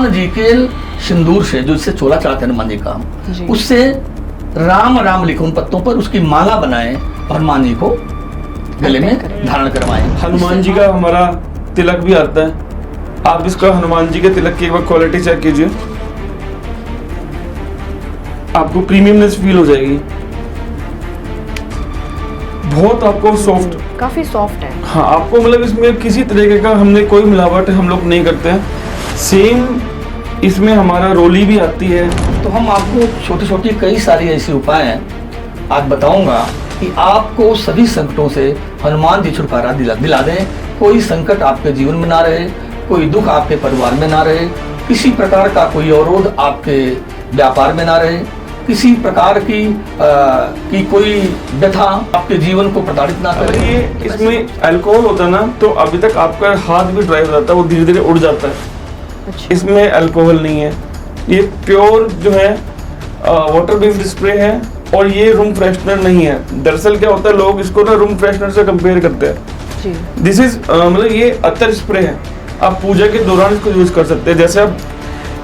हनुमान जी के सिंदूर से, जो इससे चोला चढ़ाते हैं हनुमान जी का, उससे राम राम लिखे उन पत्तों पर, उसकी माला बनाए और हनुमान जी को गले में धारण करवाएं। हनुमान जी का हमारा तिलक भी आता है, आप इसका हनुमान जी के तिलक की एक बार क्वालिटी चेक कीजिए, आपको प्रीमियमनेस फील हो जाएगी। बहुत आपको सॉफ्ट, काफी सॉफ्ट है। हाँ, आपको मतलब इसमें किसी तरीके का हमने कोई मिलावट हम लोग नहीं करते हैं। सेम इसमें हमारा रोली भी आती है। तो हम आपको छोटी छोटी कई सारी ऐसी उपाय आज बताऊंगा कि आपको सभी संकटों से हनुमान जी छुटकारा दिला दें। कोई संकट आपके जीवन में ना रहे, कोई दुख आपके परिवार में ना रहे, किसी प्रकार का कोई अवरोध आपके व्यापार में ना रहे, किसी प्रकार की कोई व्यथा आपके जीवन को प्रताड़ित ना करे। ये इसमें अल्कोहल होता है ना, तो अभी तक आपका हाथ भी ड्राई हो जाता है, वो धीरे धीरे उड़ जाता है। अच्छा। इसमें अल्कोहल नहीं है, ये प्योर जो है वाटर बेस्ड स्प्रे है, और ये रूम फ्रेशनर नहीं है। दरअसल क्या होता है, लोग इसको ना रूम फ्रेशनर से कंपेयर करते हैं। दिस इज मतलब ये अतर स्प्रे है। आप पूजा के दौरान इसको यूज कर सकते हैं। जैसे आप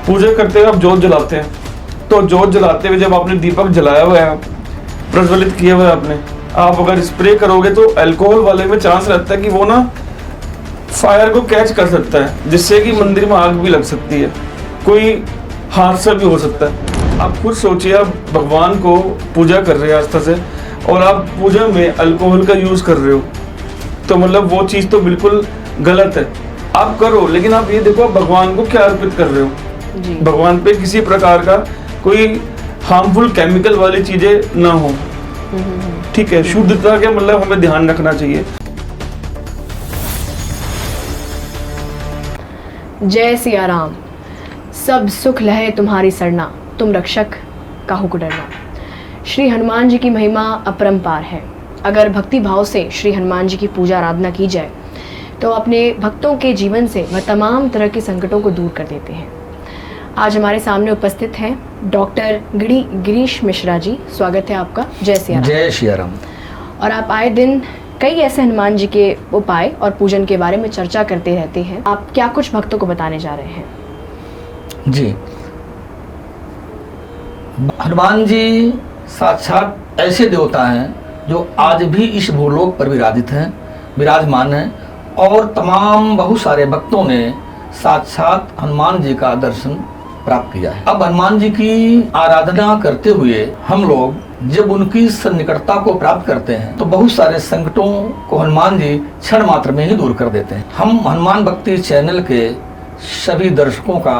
पूजा करते हुए आप जोत जलाते हैं, तो जोत जलाते हुए जब आपने दीपक जलाया हुआ है, प्रज्वलित किया हुआ है आपने, आप अगर स्प्रे करोगे तो अल्कोहल वाले में चांस रहता है कि वो ना फायर को कैच कर सकता है, जिससे कि मंदिर में आग भी लग सकती है, कोई हादसा भी हो सकता है। आप खुद सोचिए, आप भगवान को पूजा कर रहे हैं आस्था से, और आप पूजा में अल्कोहल का यूज कर रहे हो, तो मतलब वो चीज तो बिल्कुल गलत है। आप करो, लेकिन आप ये देखो आप भगवान को क्या अर्पित कर रहे हो जी। भगवान पे किसी प्रकार का कोई हार्मफुल केमिकल वाली चीजें ना हो, ठीक है। शुद्धता के मतलब हमें ध्यान रखना चाहिए। जय सिया राम। सब सुख लहे तुम्हारी सरना, तुम रक्षक काहू को डरना। श्री हनुमान जी की महिमा अपरंपार है। अगर भक्ति भाव से श्री हनुमान जी की पूजा आराधना की जाए तो अपने भक्तों के जीवन से वह तमाम तरह के संकटों को दूर कर देते हैं। आज हमारे सामने उपस्थित हैं डॉक्टर गिरीश मिश्रा जी। स्वागत है आपका। जय सिया राम। जय सिया राम। और आप आए दिन कई ऐसे हनुमान जी के उपाय और पूजन के बारे में चर्चा करते रहते हैं। आप क्या कुछ भक्तों को बताने जा रहे हैं? जी, हनुमान जी साक्षात ऐसे देवता हैं जो आज भी इस भूलोक पर विराजमान हैं, और तमाम बहुत सारे भक्तों ने साक्षात हनुमान जी का दर्शन प्राप्त किया है। अब हनुमान जी की आराधना करते हुए हम लोग जब उनकी सन्निकटता को प्राप्त करते हैं तो बहुत सारे संकटों को हनुमान जी क्षण मात्र में ही दूर कर देते हैं। हम हनुमान भक्ति चैनल के सभी दर्शकों का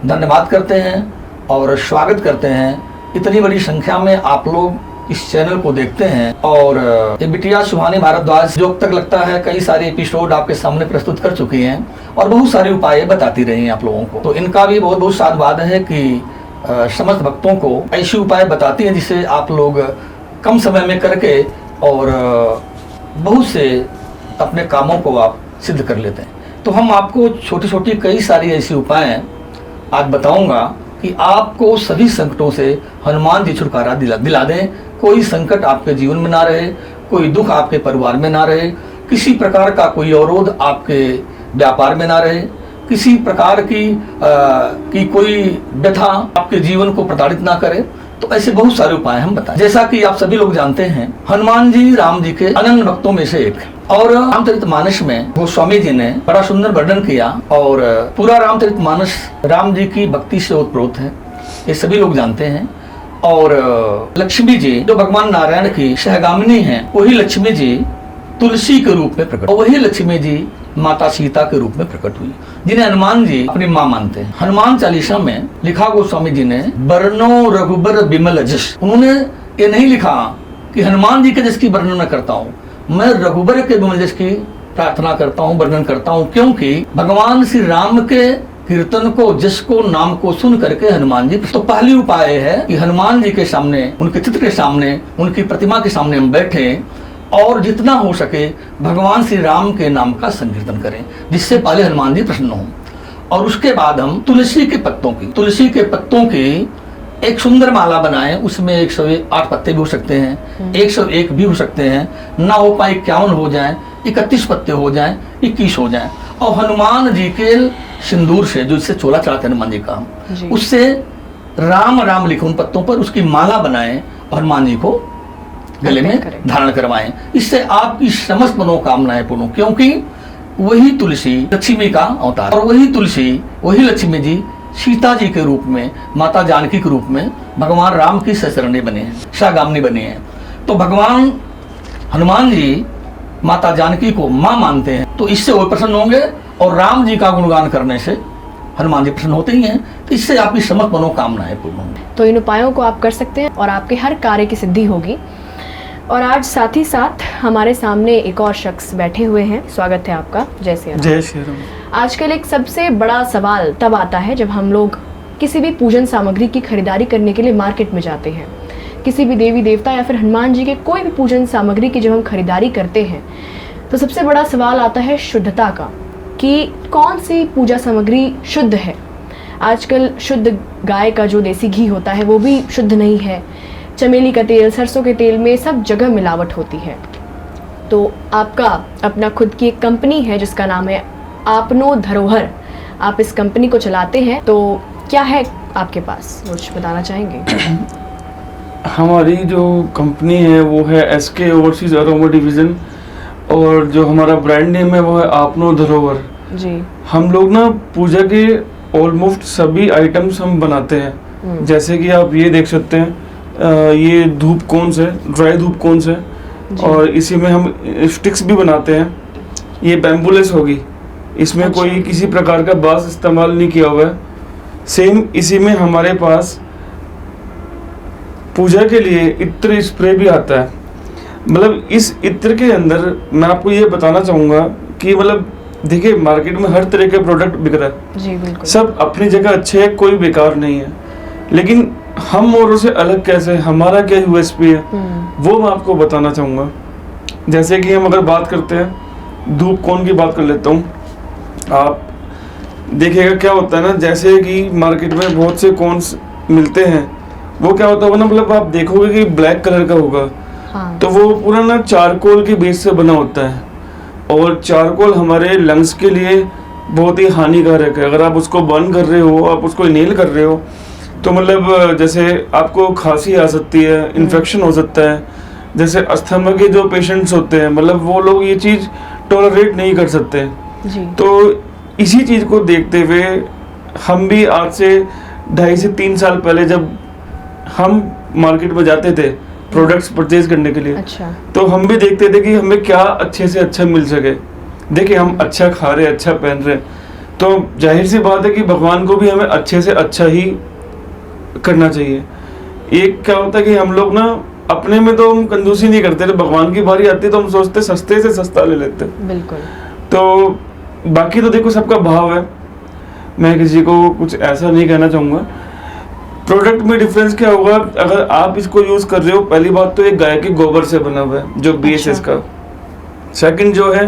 धन्यवाद करते हैं और स्वागत करते हैं। इतनी बड़ी संख्या में आप लोग इस चैनल को देखते हैं, और ये बिटिया सुहानी भारद्वाज जो अब तक लगता है कई सारे एपिसोड आपके सामने प्रस्तुत कर चुकी हैं और बहुत सारे उपाय बताती रही हैं आप लोगों को। तो इनका भी बहुत बहुत साधुवाद है कि समस्त भक्तों को ऐसे उपाय बताती हैं जिससे आप लोग कम समय में करके और बहुत से अपने कामों को आप सिद्ध कर लेते हैं। तो हम आपको छोटी छोटी कई सारी ऐसी उपाय आज बताऊंगा कि आपको सभी संकटों से हनुमान जी छुटकारा दिला दें। कोई संकट आपके जीवन में ना रहे, कोई दुख आपके परिवार में ना रहे, किसी प्रकार का कोई अवरोध आपके व्यापार में ना रहे, किसी प्रकार की कोई व्यथा आपके जीवन को प्रताड़ित ना करे। तो ऐसे बहुत सारे उपाय हम बताएं। जैसा कि आप सभी लोग जानते हैं, हनुमान जी राम जी के अनन्य भक्तों में से एक, और रामचरितमानस में गोस्वामी जी ने बड़ा सुंदर वर्णन किया, और पूरा रामचरितमानस राम जी की भक्ति से ओतप्रोत है, ये सभी लोग जानते हैं। और लक्ष्मी जी जो भगवान नारायण की सहगामिनी हैं, वही लक्ष्मी जी तुलसी के रूप में प्रकट, और वही लक्ष्मी जी माता सीता के रूप में प्रकट हुई, जिन्हें हनुमान जी अपनी माँ मानते हैं। हनुमान चालीसा में लिखा गोस्वामी जी ने, बरनो रघुबर बिमल जस। उन्होंने ये नहीं लिखा कि हनुमान जी के जस की वर्णन मैं करता हूँ, मैं रघुबर के बिमल जस की प्रार्थना करता हूँ, वर्णन करता हूँ, क्योंकि भगवान श्री राम के कीर्तन को, जस को, नाम को सुन करके हनुमान जी। तो पहली उपाय है कि हनुमान जी के सामने, उनके चित्र के सामने, उनकी प्रतिमा के सामने हम बैठे और जितना हो सके भगवान श्री राम के नाम का संकीर्तन करें, जिससे पहले हनुमान जी प्रसन्न हों। और उसके बाद हम तुलसी के पत्तों की एक सुंदर माला बनाएं। उसमें 108 पत्ते भी हो सकते हैं, 101 भी हो सकते हैं, ना हो पाए 51 हो जाएं, 31 पत्ते हो जाएं, 21 हो जाएं, और हनुमान जी के सिंदूर से, जो इससे चोला चढ़ाते हैं हनुमान जी का, जी। उससे राम राम लिखे उन पत्तों पर, उसकी माला बनाएं और हनुमान जी को गले में करें। धारण करवाएं। इससे आपकी समस्त मनोकामनाएं पूर्ण, क्योंकि वही तुलसी लक्ष्मी का अवतार, और वही तुलसी, वही लक्ष्मी जी सीता जी के रूप में, माता जानकी के रूप में भगवान राम की ससुरानी बने हैं, सागामनी बने हैं। तो भगवान हनुमान जी माता जानकी को माँ मानते हैं, तो इससे वो प्रसन्न होंगे, और राम जी का गुणगान करने से हनुमान जी प्रसन्न होते ही हैं। तो इससे आपकी समस्त मनोकामनाएं पूर्ण होंगी। तो इन उपायों को आप कर सकते हैं और आपके हर कार्य की सिद्धि होगी। और आज साथ ही साथ हमारे सामने एक और शख्स बैठे हुए हैं। स्वागत है आपका। जय श्री राम। जय श्री राम। आजकल एक सबसे बड़ा सवाल तब आता है जब हम लोग किसी भी पूजन सामग्री की खरीदारी करने के लिए मार्केट में जाते हैं। किसी भी देवी देवता या फिर हनुमान जी के कोई भी पूजन सामग्री की जब हम खरीदारी करते हैं तो सबसे बड़ा सवाल आता है शुद्धता का, कि कौन सी पूजा सामग्री शुद्ध है। आजकल शुद्ध गाय का जो देसी घी होता है वो भी शुद्ध नहीं है। चमेली का तेल, सरसों के तेल में सब जगह मिलावट होती है। तो आपका अपना खुद की एक कंपनी है जिसका नाम है आपनो धरोहर। आप इस कंपनी को चलाते हैं, तो क्या है आपके पास, कुछ बताना चाहेंगे? हमारी जो कंपनी है वो है SK ओवरसीज अरोमा डिवीज़न, और जो हमारा ब्रांड नेम है वो है आपनो धरोहर। जी। हम लोग ना पूजा के ऑलमोस्ट सभी आइटम्स हम बनाते हैं। जैसे कि आप ये देख सकते हैं, ये धूप कोन्स है, ड्राई धूप कोन्स है, और इसी में हम स्टिक्स भी बनाते हैं। ये बैम्बूलेस होगी, इसमें अच्छा। कोई किसी प्रकार का बांस इस्तेमाल नहीं किया हुआ है। सेम इसी में हमारे पास पूजा के लिए इत्र स्प्रे भी आता है। मतलब इस इत्र के अंदर मैं आपको ये बताना चाहूँगा कि मतलब देखिए, मार्केट में हर तरह के प्रोडक्ट बिक रहा है। जी बिल्कुल। सब अपनी जगह अच्छे हैं, कोई बेकार नहीं है, लेकिन हम औरों से अलग कैसे, हमारा क्या USP है, वो मैं आपको बताना चाहूँगा। जैसे कि हम अगर बात करते हैं धूप कोन की, बात कर लेता हूँ। आप देखिएगा क्या होता है ना, जैसे कि मार्केट में बहुत से कोन्स मिलते हैं, वो क्या होता होगा ना, मतलब आप देखोगे कि ब्लैक कलर का होगा। हाँ। तो वो पूरा ना चारकोल के बेस से बना होता है, और चारकोल हमारे लंग्स के लिए बहुत ही हानिकारक है। अगर आप उसको बर्न कर रहे हो, आप उसको इनहेल कर रहे हो, तो मतलब जैसे आपको खांसी आ सकती है, इन्फेक्शन हो सकता है। जैसे अस्थमा के जो पेशेंट्स होते हैं, मतलब वो लोग ये चीज़ टॉलरेट नहीं कर सकते। जी। तो इसी चीज़ को देखते हुए हम भी आज से 2.5 से 3 साल पहले जब हम मार्केट में जाते थे प्रोडक्ट्स परचेज करने के लिए, अच्छा। तो हम भी देखते थे कि हमें क्या अच्छे से अच्छा मिल सके। देखिए, हम अच्छा खा रहे, अच्छा पहन रहे, तो जाहिर सी बात है कि भगवान को भी हमें अच्छे से अच्छा ही करना चाहिए। एक क्या होता है कि हम लोग ना अपने में तो हम कंजूसी नहीं करते, भगवान की बारी आती है तो हम सोचते सस्ते से सस्ता ले लेते। बिल्कुल। तो बाकी तो देखो सबका भाव है, मैं किसी को कुछ ऐसा नहीं कहना चाहूँगा। प्रोडक्ट में डिफरेंस क्या होगा, अगर आप इसको यूज़ कर रहे हो, पहली बात तो एक गाय के गोबर से बना हुआ है जो बेस है इसका। सेकंड जो है,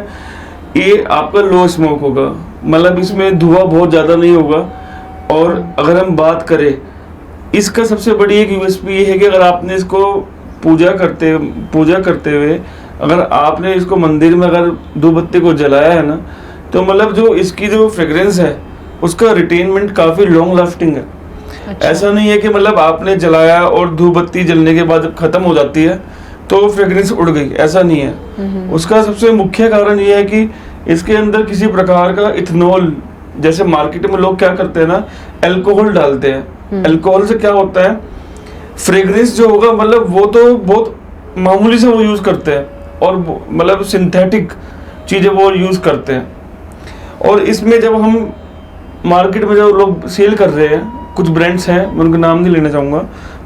ये आपका लो स्मोक होगा, मतलब इसमें धुआं बहुत ज़्यादा नहीं होगा। और अगर हम बात करें, इसका सबसे बड़ी एक USP ये है कि अगर आपने इसको पूजा करते हुए अगर आपने इसको मंदिर में अगर धूप बत्ती को जलाया है ना, तो मतलब जो इसकी जो फ्रेग्रेंस है उसका रिटेनमेंट काफ़ी लॉन्ग लास्टिंग है। अच्छा। ऐसा नहीं है कि मतलब आपने जलाया और धूप बत्ती जलने के बाद जब खत्म हो जाती है तो फ्रेग्रेंस उड़ गई, ऐसा नहीं है। उसका सबसे मुख्य कारण ये है कि इसके अंदर किसी प्रकार का इथेनॉल, जैसे मार्केट में लोग क्या करते हैं ना, अल्कोहल डालते हैं। अल्कोहल से क्या होता है, फ्रेग्रेंस जो होगा मतलब वो तो बहुत मामूली से वो यूज़ करते हैं, और मतलब सिंथेटिक चीज़ें वो यूज़ करते हैं। और इसमें जब हम मार्केट में जो लोग सेल कर रहे हैं, कुछ ब्रांड्स हैं, मैं उनका नाम नहीं लेना चाहूँगा,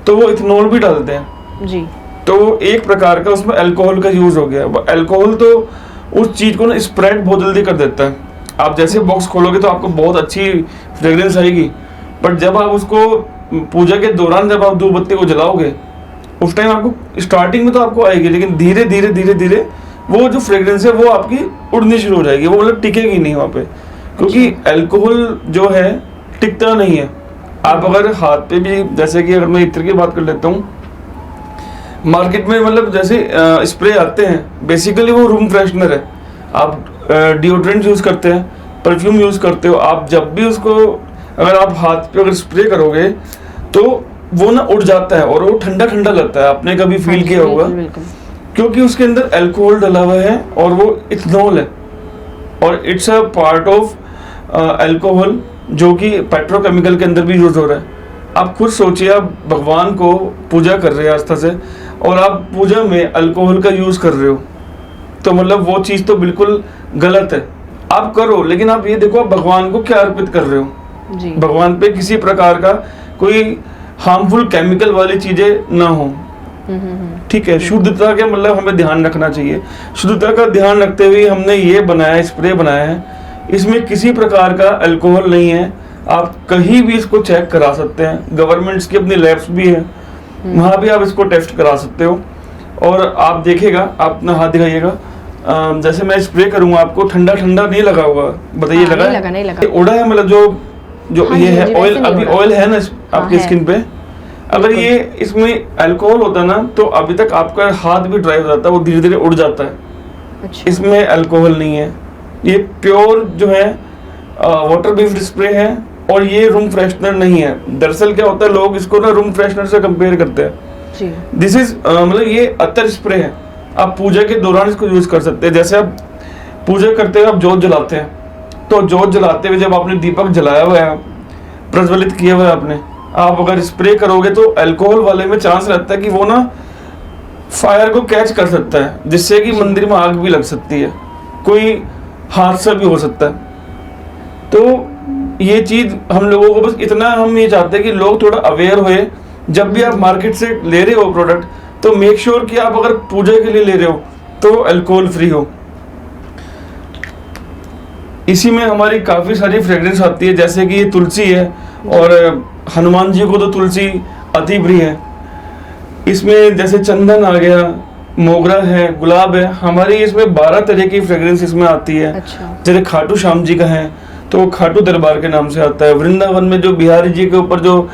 तो वो इथेनॉल भी डालते हैं। जी। तो एक प्रकार का उसमें अल्कोहल का यूज़ हो गया। अल्कोहल तो उस चीज़ को ना स्प्रेड बहुत जल्दी कर देता है। आप जैसे बॉक्स खोलोगे तो आपको बहुत अच्छी फ्रेग्रेंस आएगी, बट जब आप उसको पूजा के दौरान जब आप धूप बत्ती को जलाओगे, उस टाइम आपको स्टार्टिंग में तो आपको आएगी, लेकिन धीरे धीरे वो जो फ्रेग्रेंस है वो आपकी उड़नी शुरू हो जाएगी, वो मतलब टिकेगी नहीं वहाँ पे, क्योंकि अल्कोहल जो है टिकता नहीं है। आप अगर हाथ पे भी, जैसे कि अगर मैं इत्र की बात कर लेता हूँ, मार्केट में मतलब जैसे स्प्रे आते हैं, बेसिकली वो रूम फ्रेशनर है। आप डिओड्रेंट यूज़ करते हैं, परफ्यूम यूज करते हो, आप जब भी उसको अगर आप हाथ पे अगर स्प्रे करोगे तो वो ना उड़ जाता है और वो ठंडा ठंडा लगता है, आपने कभी फील किया होगा, क्योंकि उसके अंदर अल्कोहल डला हुआ है और वो इथेनॉल है और it's a part of alcohol जो कि पेट्रोकेमिकल के अंदर भी यूज हो रहा है। आप खुद सोचिए, आप भगवान को पूजा कर रहे हैं आस्था से और आप पूजा में अल्कोहल का यूज कर रहे हो, तो मतलब वो चीज तो बिल्कुल गलत है। आप करो, लेकिन आप ये देखो आप भगवान को क्या अर्पित कर रहे हो जी। भगवान पे किसी प्रकार का कोई हार्मफुल केमिकल वाली चीजें ना हो। ठीक है, शुद्धता के मतलब हमें ध्यान रखना चाहिए। शुद्धता का ध्यान रखते हुए हमने ये बनाया, स्प्रे बनाया है, इसमें किसी प्रकार का अल्कोहल नहीं है। आप कहीं भी इसको चेक करा सकते हैं, गवर्नमेंट्स की अपनी लैब्स भी है, वहां भी आप इसको टेस्ट करा सकते हो। और आप देखिएगा, आप अपना हाथ दिखाइएगा, जैसे मैं स्प्रे करूंगा आपको ठंडा ठंडा नहीं लगा हुआ, बताइए लगा है? नहीं लगा। ये उड़ा है, मतलब जो हाँ ये जी, है जी, ऑयल, वैसे नहीं अभी उड़ा। ऑयल है ना आपकी है। स्किन पे, अगर ये इसमें अल्कोहल होता ना तो अभी तक आपका हाथ भी ड्राई हो जाता है, वो धीरे धीरे उड़ जाता है। अच्छा। इसमें अल्कोहल नहीं है, ये प्योर जो है वाटर बेस्ड स्प्रे है और ये रूम फ्रेशनर नहीं है। दरअसल क्या होता है, लोग इसको ना रूम फ्रेशनर से कंपेयर करते हैं। जी। दिस इज मतलब ये अतर स्प्रे है, आप पूजा के दौरान इसको यूज कर सकते हैं। जैसे आप पूजा करते हुए आप जोत जलाते हैं, तो जोत जलाते हुए जब आपने दीपक जलाया हुआ है, प्रज्वलित किया हुआ है आपने, आप अगर स्प्रे करोगे तो अल्कोहल वाले में चांस रहता है कि वो ना फायर को कैच कर सकता है, जिससे कि मंदिर में आग भी लग सकती है, कोई हादसा भी हो सकता है। तो ये चीज हम लोगों को बस इतना हम ये चाहते हैं कि लोग थोड़ा अवेयर हुए। जब भी आप मार्केट से ले रहे हो प्रोडक्ट, तो मेक श्योर कि आप अगर पूजा के लिए ले रहे हो तो अल्कोहल फ्री हो। इसी में हमारी काफी सारी फ्रेग्रेंस आती है, जैसे कि ये तुलसी है और हनुमान जी को तो तुलसी अति प्रिय है। इसमें जैसे चंदन आ गया, मोगरा है, गुलाब है, हमारी इसमें 12 तरह की फ्रेग्रेंस इसमें आती है। अच्छा। जैसे खाटू श्याम जी का है तो खाटू दरबार के नाम से आता है। वृंदावन में जो बिहारी जी के ऊपर जो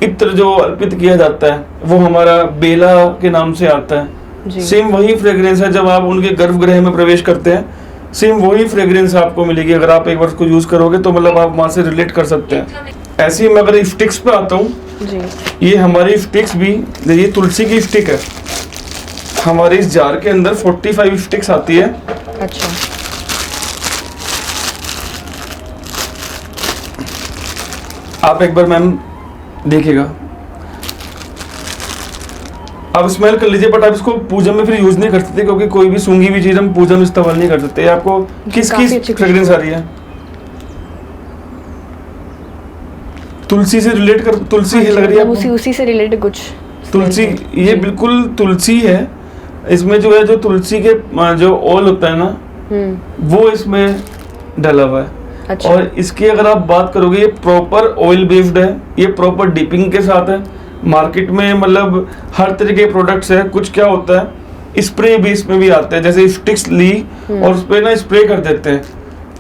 इत्र जो अर्पित किया जाता है वो हमारा बेला के नाम से आता है। जी। सेम वही फ्रेग्रेंस है, जब आप उनके गर्भगृह में प्रवेश करते हैं सेम वही फ्रेग्रेंस आपको मिलेगी। अगर आप एक बार उसको यूज करोगे तो मतलब आप वहां से रिलेट कर सकते हैं। ऐसे ही मैं अगर स्टिक्स पे आता हूँ, जी। ये हमारी स्टिक्स भी, ये तुलसी की स्टिक है, हमारे इस जार के अंदर 45 स्टिक्स आती है। अच्छा। आप एक बार मैम देखिएगा, आप स्मेल कर लीजिए, बट आप इसको पूजा में फिर यूज नहीं कर सकते, क्योंकि कोई भी सूंघी हुई चीज हम पूजा में इस्तेमाल नहीं कर सकते। आपको किस काफी किस अच्छी फ्रेग्रेंस आ रही है? तुलसी से रिलेट कर, तुलसी ही लग रही है मतलब आपको? उसी से रिलेटेड कुछ तुलसी, smell है। ये बिल्कुल तुलसी है। इसमें जो है जो तुलसी के जो ऑयल होता है ना, वो इसमें डला हुआ है। अच्छा। और इसकी अगर आप बात करोगे, ये प्रॉपर ऑयल बेस्ड है, ये प्रॉपर डिपिंग के साथ है। मार्केट में मतलब हर तरह के प्रोडक्ट्स है। कुछ क्या होता है, स्प्रे बेस में भी आते हैं, जैसे स्टिक्स ली और उस पे ना स्प्रे कर देते हैं,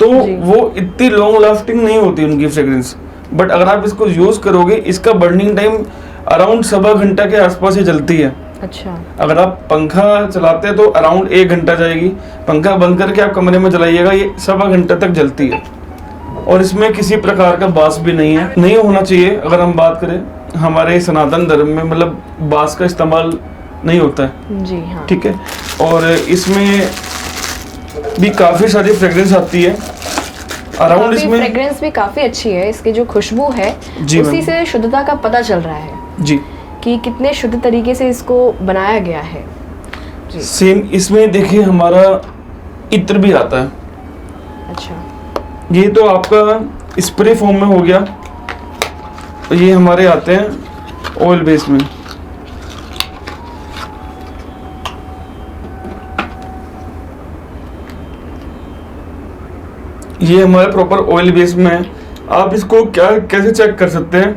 तो जी। वो इतनी लॉन्ग लास्टिंग नहीं होती उनकी फ्रेग्रेंस। बट अगर आप इसको यूज करोगे, इसका बर्निंग टाइम अराउंड 1.25 घंटा के आसपास ही चलती है। अच्छा। अगर आप पंखा चलाते हैं तो अराउंड 1 घंटा जाएगी। पंखा बंद करके आप कमरे में चलाइएगा, ये 1.25 घंटे तक जलती है। और इसमें किसी प्रकार का बास भी नहीं है, नहीं होना चाहिए। अगर हम बात करें हमारे सनातन धर्म में, मतलब बास का इस्तेमाल नहीं होता है। जी हाँ। ठीक है। और इसमें भी काफी सारी फ्रेग्रेंस आती है अराउंड। इसमें फ्रेग्रेंस भी काफी अच्छी है, इसकी जो खुशबू है जी उसी मैम। से शुद्धता का पता चल रहा है जी कि कितने शुद्ध तरीके से इसको बनाया गया है। जी। सेम इसमें देखिए हमारा इत्र भी आता है। अच्छा। ये तो आपका स्प्रे फॉर्म में हो गया, ये हमारे आते हैं ऑयल बेस में। ये हमारे प्रॉपर ऑयल बेस में है। आप इसको क्या कैसे चेक कर सकते हैं,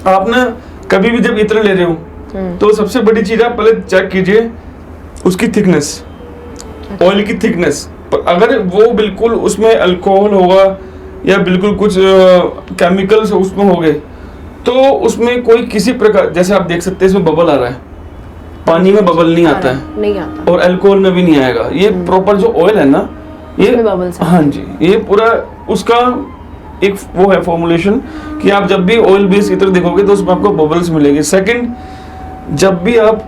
आप ना कभी भी जब इत्र ले रहे हो तो सबसे बड़ी चीज आप पहले चेक कीजिए उसकी थिकनेस, ऑयल की थिकनेस। अगर वो बिल्कुल उसमें अल्कोहल होगा या बिल्कुल कुछ केमिकल्स उसमें हो गए, तो उसमें कोई किसी प्रकार, जैसे आप देख सकते हैं इसमें बबल आ रहा है, पानी में बबल नहीं आता है नहीं आता। और अल्कोहल में भी नहीं आएगा। ये प्रॉपर जो ऑयल है ना, इसमें bubbles आते हाँ जी, ये पूरा उसका एक वो है फॉर्मुलेशन कि आप जब भी ऑयल बेस्ड इत्र देखोगे तो उसमें आपको बबल्स मिलेंगे। सेकंड, जब भी आप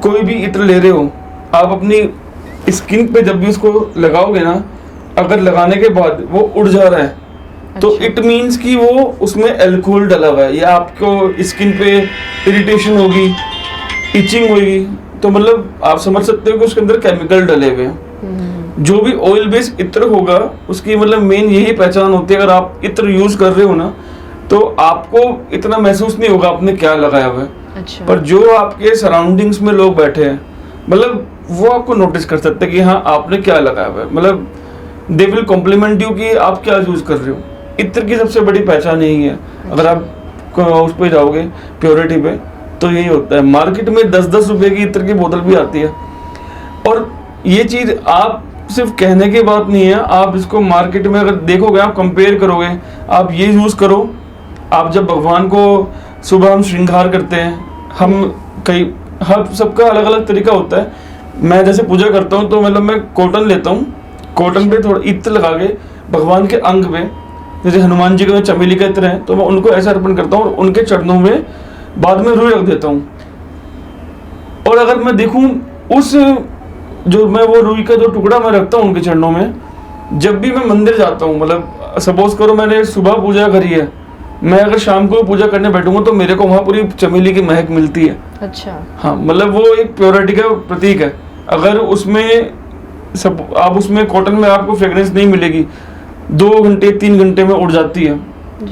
कोई भी इत्र ले रहे हो, आप अपनी स्किन पे जब भी उसको लगाओगे ना, अगर लगाने के बाद वो उड़ जा रहा है तो अच्छा। इट मीन्स कि वो उसमें अल्कोहल डला हुआ है, या आपको स्किन पे इरिटेशन होगी, इचिंग होगी, तो मतलब आप समझ सकते हो कि उसके अंदर केमिकल डले हुए हैं। जो भी ऑयल बेस्ड इत्र होगा उसकी मतलब मेन यही पहचान होती है, अगर आप इत्र यूज कर रहे हो ना तो आपको इतना महसूस नहीं होगा आपने क्या लगाया हुआ है। अच्छा। पर जो आपके सराउंडिंग्स में लोग बैठे हैं, मतलब वो आपको नोटिस कर सकते हैं कि हाँ आपने क्या लगाया हुआ है, मतलब दे विल कॉम्प्लीमेंट यू कि आप क्या यूज कर रहे हो। इत्र की सबसे बड़ी पहचान यही है। अगर आप उस पे जाओगे प्योरिटी पे तो यही होता है। मार्केट में 10-10 रुपए की इत्र की बोतल भी आती है, और ये चीज आप सिर्फ कहने की बात नहीं है, आप इसको मार्केट में अगर देखोगे, आप कंपेयर करोगे, आप ये यूज करो। आप जब भगवान को सुबह हम श्रृंगार करते हैं, हर सबका अलग अलग तरीका होता है। मैं जैसे पूजा करता हूँ तो मतलब मैं कॉटन लेता हूँ, कॉटन पे थोड़ा इत्र लगा के भगवान के अंग पे, जैसे हनुमान जी के चमेली का इत्र है तो मैं उनको ऐसा अर्पण करता हूँ और उनके चरणों में बाद में रुई रख देता हूँ। और अगर मैं देखूं उस जो मैं वो रुई का जो टुकड़ा मैं रखता हूँ उनके चरणों में, जब भी मैं मंदिर जाता हूँ, मतलब सपोज करो मैंने सुबह पूजा करी है, मैं अगर शाम को पूजा करने बैठूंगा तो मेरे को वहाँ पूरी चमेली की महक मिलती है। अच्छा। हाँ, मतलब वो एक प्योरिटी का प्रतीक है। अगर उसमें सब आप उसमें कॉटन में आपको फ्रेग्रेंस नहीं मिलेगी, 2 घंटे 3 घंटे में उड़ जाती है।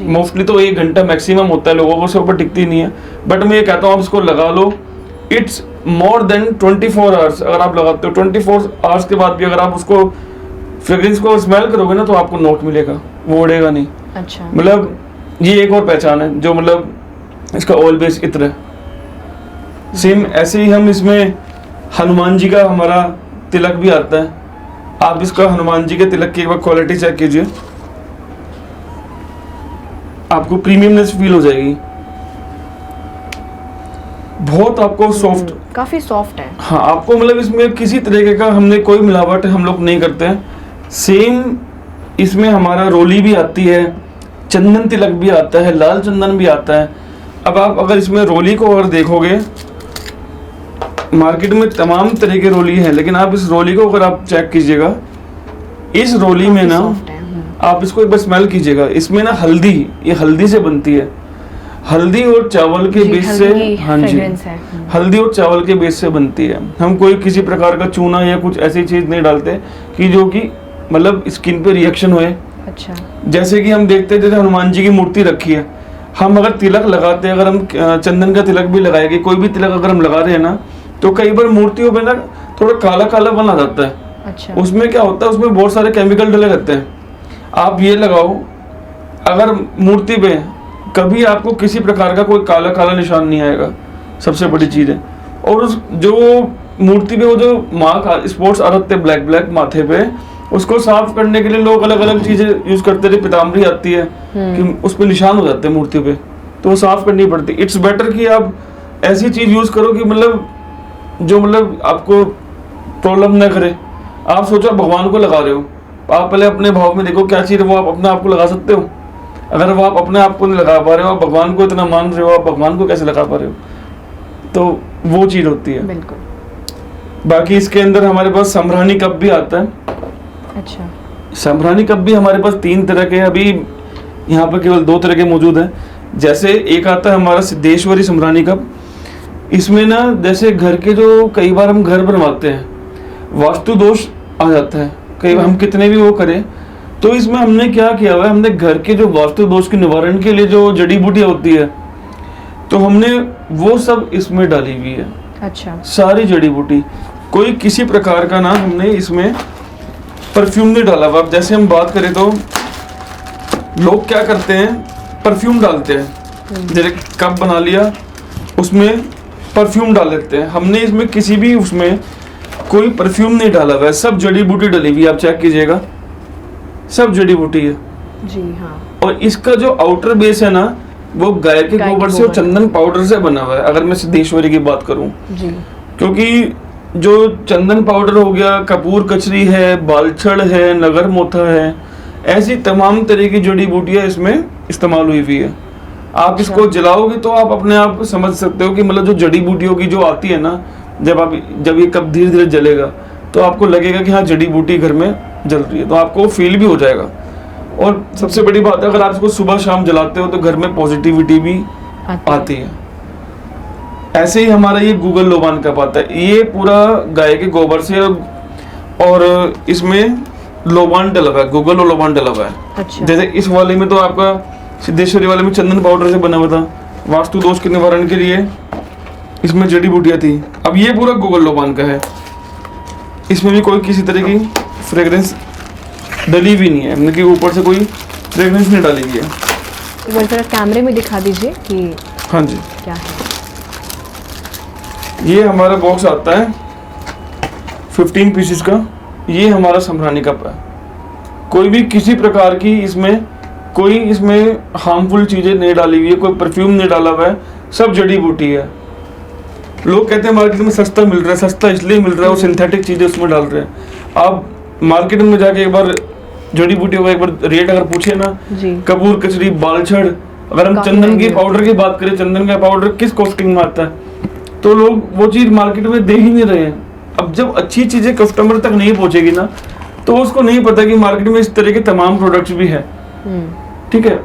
मोस्टली तो 1 घंटा मैक्सिमम होता है, लोगों को उसके ऊपर टिकती नहीं है। बट मैं ये कहता हूँ आप इसको लगा लो, इट्स मोर देन 24 आवर्स। अगर आप लगाते हो 24 आवर्स के बाद भी अगर आप उसको फ्रेग्रेंस को स्मेल करोगे ना तो आपको नोट मिलेगा, वो उड़ेगा नहीं। अच्छा। मतलब ये एक और पहचान है जो मतलब इसका ऑयल बेस्ड इत्र है। सेम ऐसे ही हम इसमें हनुमान जी का हमारा तिलक भी आता है। आप इसका हनुमान जी के तिलक की एक बार क्वालिटी चेक कीजिए, आपको प्रीमियमनेस फील हो जाएगी। बहुत आपको सॉफ्ट, काफी सॉफ्ट है। हाँ, आपको मतलब इसमें किसी तरीके का हमने कोई मिलावट हम लोग नहीं करते हैं। सेम इसमें हमारा रोली भी आती है, चंदन तिलक भी आता है, लाल चंदन भी आता है। अब आप अगर इसमें रोली को अगर देखोगे, मार्केट में तमाम तरह के रोली है, लेकिन आप इस रोली को अगर आप चेक कीजिएगा, इस रोली में ना आप इसको एक बार स्मेल कीजिएगा, इसमें ना हल्दी, ये हल्दी से बनती है, हल्दी और चावल के बेस से। हाँ जी, हल्दी और चावल के बेस से बनती है। हम कोई किसी प्रकार का चूना या कुछ ऐसी चीज नहीं डालते कि जो कि मतलब स्किन पे रिएक्शन होए। अच्छा। जैसे कि हम देखते हैं, जैसे हनुमान जी की मूर्ति रखी है, हम अगर तिलक लगाते हैं, अगर हम चंदन का तिलक भी लगाएंगे, कोई भी तिलक अगर हम लगा रहे हैं ना, तो कई बार मूर्तियों पे ना थोड़ा काला काला बन आ जाता है। अच्छा। उसमें क्या होता है, उसमें बहुत सारे केमिकल डले रहते हैं। आप ये लगाओ, अगर मूर्ति पे कभी आपको किसी प्रकार का कोई काला काला निशान नहीं आएगा, सबसे बड़ी चीज है। और उस जो मूर्ति पे वो जो मार्क स्पॉट्स आ जाते हैं ब्लैक ब्लैक माथे पे, उसको साफ करने के लिए लोग अलग अलग चीजें यूज करते हैं। पिताम्बरी आती है कि उस पे निशान हो जाते हैं मूर्ति पे, तो वो साफ करनी पड़ती है। इट्स बेटर कि आप ऐसी चीज यूज करो कि मतलब जो मतलब आपको प्रॉब्लम ना करे। आप सोचो आप भगवान को लगा रहे हो, आप पहले अपने भाव में देखो क्या चीज है वो आप अपने आप को लगा सकते हो। अगर वो आप अपने आप को नहीं लगा पा रहे हो, आप भगवान को इतना मान रहे हो, आप भगवान को कैसे लगा पा रहे हो? तो वो चीज होती है। बिल्कुल। बाकी इसके अंदर हमारे पास सम्रानी कप भी आता है। अच्छा। सम्रानी कप भी हमारे पास 3 तरह के, अभी यहाँ पर केवल 2 तरह के मौजूद हैं। जैसे एक आता है हमारा सिद्धेश्वरी सम्रानी कप। इसमें ना जैसे घर के जो कई बार हम घर बनवाते हैं, वास्तु दोष आ जाता है, कई बार हम कितने भी वो करें, तो इसमें हमने क्या किया हुआ है, हमने घर के जो वास्तु दोष के निवारण के लिए जो जड़ी बूटियां होती है, तो हमने वो सब इसमें डाली हुई है। अच्छा। सारी जड़ी बूटी, कोई किसी प्रकार का ना हमने इसमें परफ्यूम नहीं डाला हुआ। अब जैसे हम बात करें तो लोग क्या करते हैं, परफ्यूम डालते हैं, जैसे कप बना लिया उसमें परफ्यूम डाल देते हैं। हमने इसमें किसी भी उसमें कोई परफ्यूम नहीं डाला हुआ है, सब जड़ी बूटी डली हुई है। आप चेक कीजिएगा, सब जड़ी बूटी है जी। हाँ। और इसका जो आउटर बेस है ना, वो गाय के गोबर से और चंदन पाउडर से बना हुआ है, अगर मैं सिद्धेश्वरी की बात करूं। जी। क्योंकि जो चंदन पाउडर हो गया, कपूर कचरी है, बालछड़ है, नगर मोथा है, ऐसी तमाम तरह की जड़ी बूटियां इसमें इस्तेमाल हुई हुई है। आप इसको जलाओगे तो आप अपने आप समझ सकते हो कि मतलब जो जड़ी बूटियों की जो आती है ना, जब ये कब धीरे धीरे जलेगा तो आपको लगेगा कि हाँ जड़ी बूटी घर में जल रही है, तो आपको फील भी हो जाएगा। और सबसे बड़ी बात है, अगर आप इसको सुबह शाम जलाते हो तो घर में पॉजिटिविटी भी आती है। ऐसे ही हमारा ये गूगल लोबान कप आता है, ये पूरा गाय के गोबर से, और इसमें लोबान डला हुआ है, गूगल और लोबान डला हुआ है। अच्छा। जैसे इस वाले में तो आपका सिद्धेश्वरी वाले में चंदन पाउडर से बना हुआ था, वास्तु दोष के निवारण के लिए इसमें जड़ी बूटियां थी। अब ये पूरा गूगल लोबान का है, इसमें भी कोई किसी तरह की फ्रेग्रेंस डली भी नहीं है, मतलब कि ऊपर से कोई फ्रेग्रेंस नहीं डाली गई है। एक बार जरा कैमरे में दिखा दीजिए कि हाँ जी, क्या है। ये हमारा बॉक्स आता है 15 पीसेस का, ये हमारा सम्रानी कप है। कोई भी किसी प्रकार की इसमें हार्मफुल चीजें नहीं डाली हुई है, कोई परफ्यूम नहीं डाला हुआ है, सब जड़ी बूटी है। लोग कहते हैं मार्केट में सस्ता मिल रहा है, सस्ता इसलिए मिल रहा है वो सिंथेटिक चीजें उसमें डाल रहे हैं। आप मार्केट में जाके एक बार जड़ी बूटियों का एक बार रेट अगर पूछे ना, कपूर कचरी, बालछड़, अगर हम चंदन की पाउडर की बात करें, चंदन का पाउडर किस कॉस्टिंग में आता है, तो लोग वो चीज मार्केट में दे ही नहीं रहे हैं। अब जब अच्छी चीजें कस्टमर तक नहीं पहुंचेगी ना, तो उसको नहीं पता कि मार्केट में इस तरह के तमाम प्रोडक्ट्स भी है। ठीक है,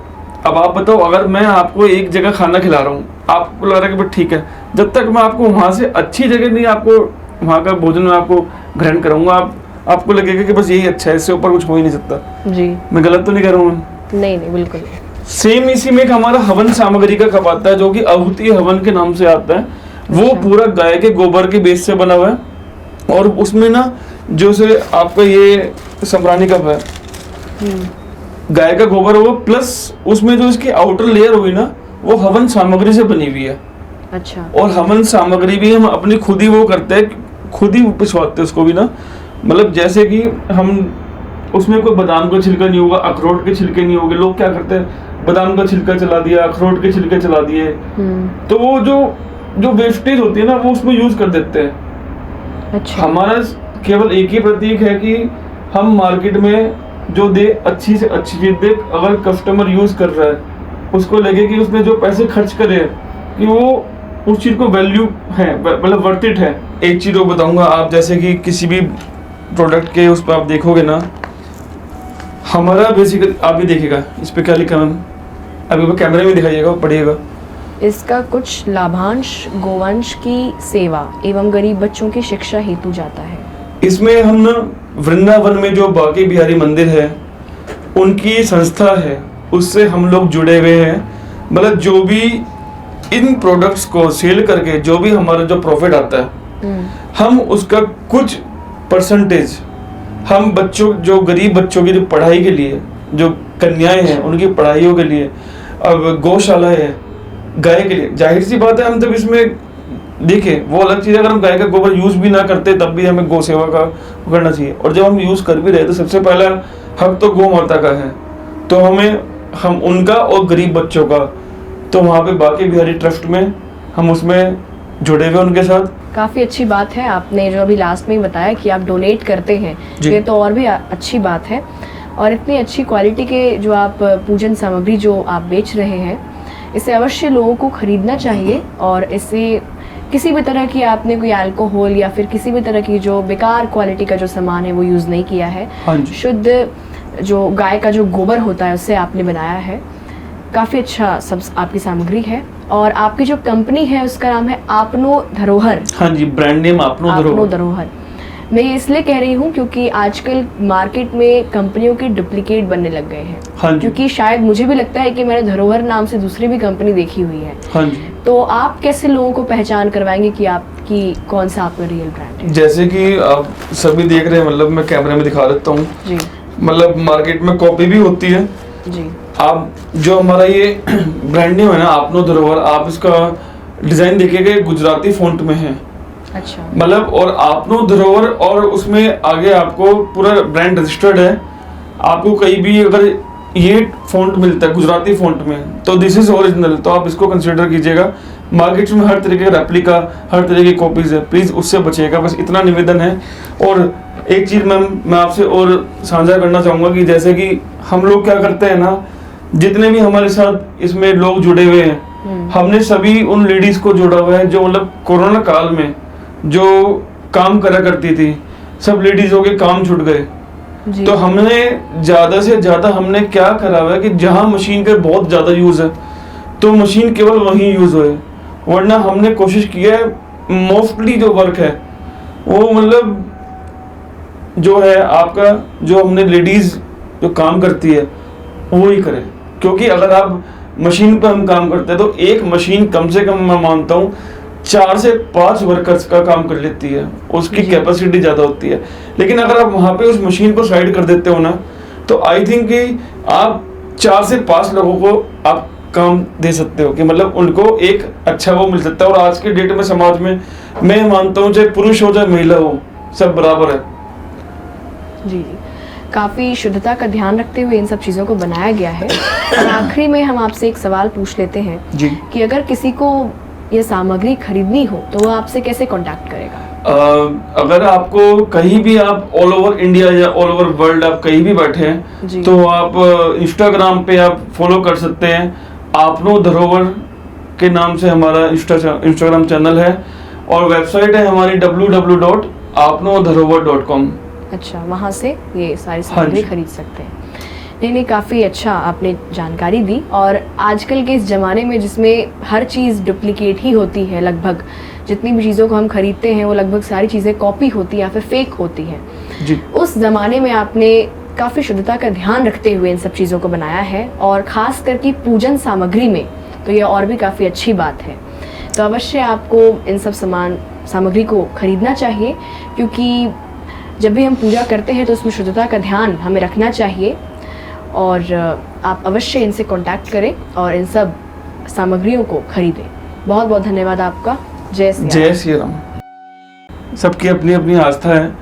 अब आप बताओ, अगर मैं आपको एक जगह खाना खिला रहा हूँ, आपको लग रहा है कि बस ठीक है, जब तक मैं आपको वहां से अच्छी जगह नहीं, आपको वहां का भोजन में आपको ग्रहण कराऊंगा, आपको लगेगा कि बस यही अच्छा है, इससे ऊपर कुछ हो ही नहीं सकता। जी, मैं गलत तो नहीं कर रहा हूँ? नहीं नहीं, बिल्कुल। सेम इसी में एक हमारा हवन सामग्री का कप आता है, जो कि आहुति हवन के नाम से आता है। वो पूरा गाय के गोबर के बेस से बना हुआ है, और उसमें ना जो से आपका ये सम्रानी कप है, गाय का गोबर वो प्लस उसमें जो इसकी आउटर लेयर हुई ना, वो हवन सामग्री से बनी हुई है। अच्छा। और हवन सामग्री भी हम अपनी खुद ही वो करते हैं, खुद ही पिछवाते हैं उसको भी ना, मतलब जैसे कि हम उसमें कोई बादाम का छिलका नहीं होगा, अखरोट के छिलके नहीं होंगे। लोग क्या करते हैं, बादाम का छिलका चला दिया, अखरोट के छिलके चला दिए, तो वो जो वेस्टेज होती है ना, वो उसमें यूज कर देते हैं। अच्छा। हमारा केवल एक ही प्रतीक है कि हम मार्केट में जो दे अच्छी से अच्छी चीज दे, अगर कस्टमर यूज कर रहा है उसको लगे कि उसमें जो पैसे खर्च करे कि वो उस चीज को वैल्यू है, मतलब वर्थ इट है। एक चीज वो बताऊंगा, आप जैसे कि किसी भी प्रोडक्ट के उस पर आप देखोगे ना, हमारा बेसिकली आप भी देखिएगा इस पे क्या लिखा है, अभी वो कैमरे में दिखाइएगा, पढ़िएगा। इसका कुछ लाभांश गोवंश की सेवा एवं गरीब बच्चों की शिक्षा हेतु जाता है। इसमें हम ना वृंदावन में जो बांके बिहारी मंदिर है, उनकी संस्था है, उससे हम लोग जुड़े हुए हैं। मतलब जो भी इन प्रोडक्ट्स को सेल करके जो भी हमारा जो प्रॉफिट आता है, हम उसका कुछ परसेंटेज हम बच्चों, जो गरीब बच्चों की पढ़ाई के लिए, जो कन्याएं हैं उनकी पढ़ाइयों के लिए, अब गौशाला है गाय के लिए, जाहिर सी बात है हम तब इसमें देखिए वो अलग चीज है, अगर हम गाय का गोबर यूज भी ना करते तब भी हमें गौ सेवा का करना चाहिए। और जब हम यूज कर भी रहे तो सबसे पहला हक तो गौ माता का है, तो हम उनका और गरीब बच्चों का, तो वहाँ पे बांके बिहारी ट्रस्ट में हम उसमें जुड़े हुए उनके साथ। काफ़ी अच्छी बात है, आपने जो अभी लास्ट में ही बताया कि आप डोनेट करते हैं, ये तो और भी अच्छी बात है। और इतनी अच्छी क्वालिटी के जो आप पूजन सामग्री जो आप बेच रहे हैं, इसे अवश्य लोगों को खरीदना चाहिए। और इससे किसी भी तरह की आपने कोई अल्कोहल या फिर किसी भी तरह की जो बेकार क्वालिटी का जो सामान है वो यूज़ नहीं किया है। शुद्ध जो गाय का जो गोबर होता है उससे आपने बनाया है। काफ़ी अच्छा सब आपकी सामग्री है। और आपकी जो कंपनी है उसका नाम है आपनो धरोहर। हाँ जी, ब्रांड नेम आपनो धरोहर। मैं ये इसलिए कह रही हूँ क्योंकि आजकल मार्केट में कंपनियों के डुप्लीकेट बनने लग गए हैं। हाँ जी। क्योंकि शायद मुझे भी लगता है कि मैंने धरोहर नाम से दूसरी भी कंपनी देखी हुई है। हाँ जी। तो आप कैसे लोगों को पहचान करवाएंगे कि आपकी कौन सा आपका रियल ब्रांड है? जैसे कि आप सभी देख रहे हैं, मतलब मैं कैमरे में दिखा देता हूँ जी। मतलब मार्केट में कॉपी भी होती है जी। आप जो हमारा ये ब्रांड नेम है ना आपनो धरोहर, आप इसका डिजाइन देखिएगा गुजराती फॉन्ट में है। अच्छा। मतलब और आपनो धरोहर, और उसमें आगे आपको पूरा ब्रांड रजिस्टर्ड है। आपको कहीं भी अगर ये फॉन्ट मिलता है गुजराती फॉन्ट में, तो दिस इज ओरिजिनल, तो आप इसको कंसिडर कीजिएगा। मार्केट में हर तरीके का रेप्लिका, हर तरह की कॉपीज है, प्लीज उससे बचिएगा, बस इतना निवेदन है। और एक चीज मैं आपसे और साझा करना चाहूंगा कि जैसे कि हम लोग क्या करते हैं ना, जितने भी हमारे साथ इसमें लोग जुड़े हुए हैं, हमने सभी उन लेडीज को जोड़ा हुआ है जो मतलब कोरोना काल में जो काम करा करती थी, सब लेडीजों के काम छूट गए। तो हमने ज्यादा से ज्यादा हमने क्या करा हुआ है कि जहां मशीन का बहुत ज्यादा यूज है तो मशीन केवल वहीं यूज होए, वरना हमने कोशिश की है मोस्टली जो वर्क है वो मतलब जो है आपका, जो हमने लेडीज जो काम करती है वो ही करे। क्योंकि अगर आप मशीन पे हम काम करते हैं तो एक मशीन कम से कम मैं मानता हूँ 4 से 5 वर्कर्स का काम कर लेती है, उसकी कैपेसिटी ज्यादा होती है। लेकिन अगर आप वहां पे उस मशीन को साइड कर देते हो ना, तो आई थिंक कि आप 4 से 5 लोगों को आप काम दे सकते हो कि मतलब उनको एक अच्छा वो मिल सकता है। और आज के डेट में समाज में मैं मानता हूँ चाहे पुरुष हो चाहे महिला हो, सब बराबर है। जी, काफ़ी शुद्धता का ध्यान रखते हुए इन सब चीज़ों को बनाया गया है। और आखिरी में हम आपसे एक सवाल पूछ लेते हैं जी कि अगर किसी को ये सामग्री खरीदनी हो तो वो आपसे कैसे कांटेक्ट करेगा? अगर आपको कहीं भी आप ऑल ओवर इंडिया या ऑल ओवर वर्ल्ड आप कहीं भी बैठे हैं तो आप इंस्टाग्राम पे आप फॉलो कर सकते हैं। आपनो धरोहर के नाम से हमारा इंस्टाग्राम चैनल है और वेबसाइट है हमारी www.apnodharohar.com। अच्छा, वहाँ से ये सारी सामग्री खरीद सकते हैं। नहीं, काफ़ी अच्छा आपने जानकारी दी। और आजकल के इस ज़माने में जिसमें हर चीज़ डुप्लीकेट ही होती है, लगभग जितनी भी चीज़ों को हम खरीदते हैं वो लगभग सारी चीज़ें कॉपी होती है या फिर फेक होती हैं जी। उस ज़माने में आपने काफ़ी शुद्धता का ध्यान रखते हुए इन सब चीज़ों को बनाया है, और ख़ास करके पूजन सामग्री में तो ये और भी काफ़ी अच्छी बात है। तो अवश्य आपको इन सब सामग्री को खरीदना चाहिए, क्योंकि जब भी हम पूजा करते हैं तो उसमें शुद्धता का ध्यान हमें रखना चाहिए। और आप अवश्य इनसे कांटेक्ट करें और इन सब सामग्रियों को खरीदें। बहुत बहुत धन्यवाद आपका। जय श्री राम। जय श्री राम। सबकी अपनी अपनी आस्था है।